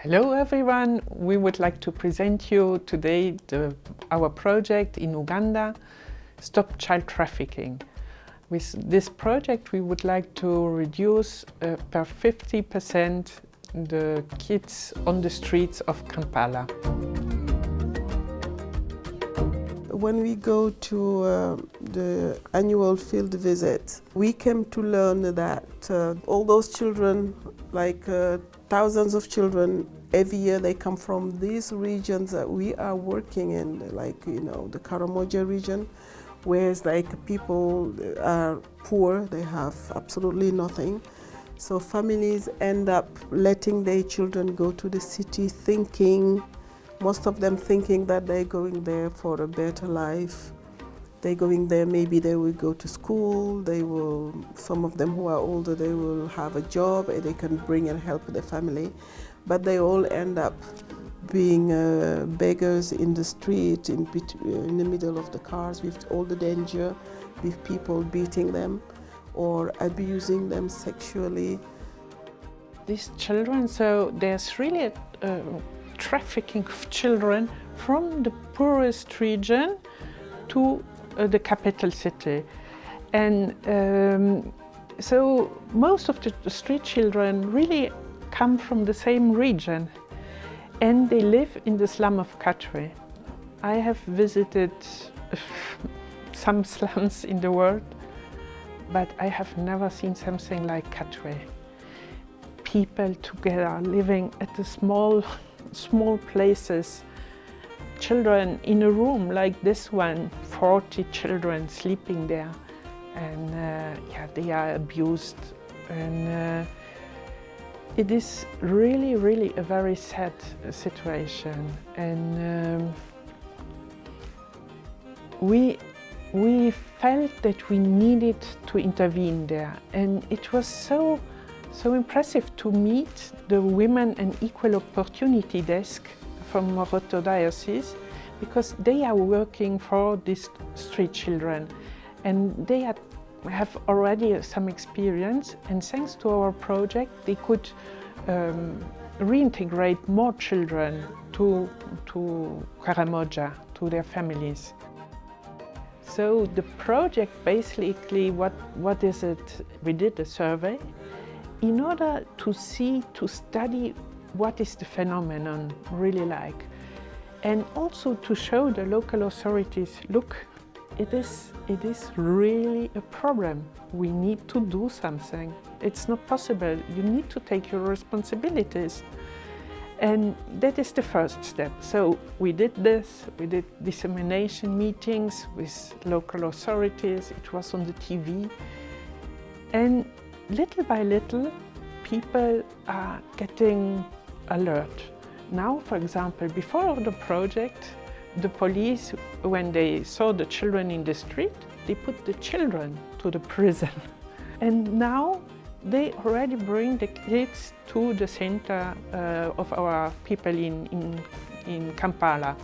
Hello everyone, we would like to present you today our project in Uganda, Stop Child Trafficking. With this project we would like to reduce per 50% the kids on the streets of Kampala. When we go to the annual field visit, we came to learn that all those children, like thousands of children, every year they come from these regions that we are working in, like, the Karamoja region, where it's like people are poor, they have absolutely nothing. So families end up letting their children go to the city most of them thinking that they're going there for a better life. They're going there, maybe they will go to school, some of them who are older, they will have a job and they can bring and help their family. But they all end up being beggars in the street, in the middle of the cars, with all the danger, with people beating them or abusing them sexually. These children, so there's really a trafficking of children from the poorest region to the capital city. And so most of the street children really come from the same region and they live in the slum of Katwe. I have visited some slums in the world, but I have never seen something like Katwe. People together living at the small places, children in a room like this one, 40 children sleeping there, and they are abused, and it is really a very sad situation. And we felt that we needed to intervene there, and it was so impressive to meet the Women and Equal Opportunity Desk from Nord-Sud diocese, because they are working for these street children and they have already some experience, and thanks to our project they could reintegrate more children to Karamoja, to their families. So the project basically, what is it? We did a survey in order to study what is the phenomenon really like, and also to show the local authorities, look, it is really a problem. We need to do something. It's not possible. You need to take your responsibilities. And that is the first step. So we did this, we did dissemination meetings with local authorities, it was on the TV, and little by little, people are getting alert. Now, for example, before the project, the police, when they saw the children in the street, they put the children to the prison. And now they already bring the kids to the center of our people in Kampala.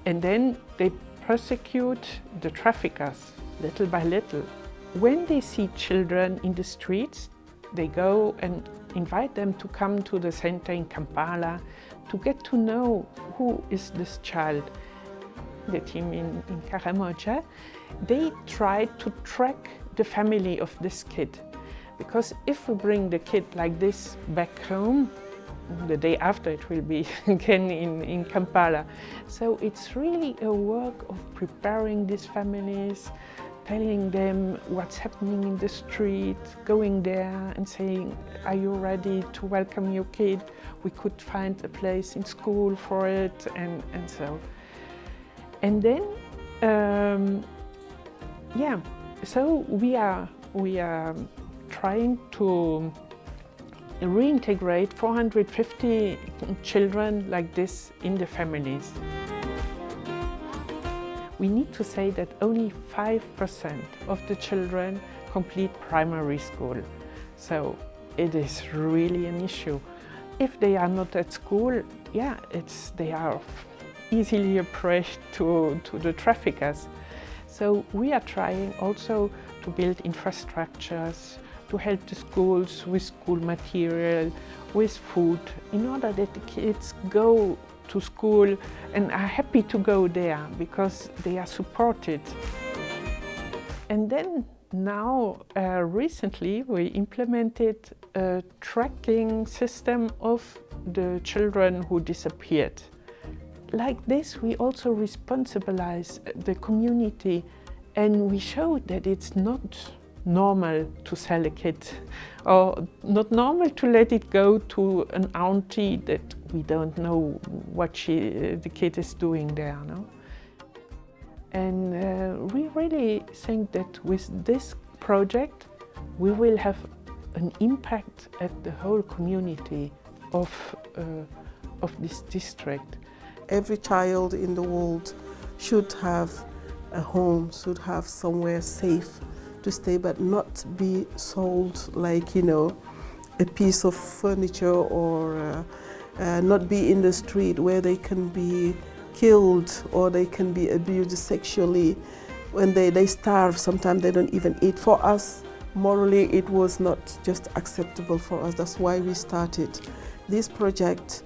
And then they persecute the traffickers, little by little. When they see children in the streets, they go and invite them to come to the center in Kampala to get to know who is this child. The team in Karamoja, they try to track the family of this kid. Because if we bring the kid like this back home, the day after it will be again in Kampala. So it's really a work of preparing these families, telling them what's happening in the street, going there and saying, are you ready to welcome your kid? We could find a place in school for it, and so. And then, so we are trying to reintegrate 450 children like this in the families. We need to say that only 5% of the children complete primary school. So it is really an issue. If they are not at school, they are easily a prey to the traffickers. So we are trying also to build infrastructures, to help the schools with school material, with food, in order that the kids go to school and are happy to go there because they are supported. And then now, recently, we implemented a tracking system of the children who disappeared. Like this, we also responsibilize the community, and we show that it's not normal to sell a kid, or not normal to let it go to an auntie that we don't know what the kid is doing there. No? And we really think that with this project we will have an impact at the whole community of this district. Every child in the world should have a home, should have somewhere safe to stay, but not be sold like, you know, a piece of furniture, or not be in the street where they can be killed or they can be abused sexually. When they starve, sometimes they don't even eat. For us, morally, it was not just acceptable for us. That's why we started this project.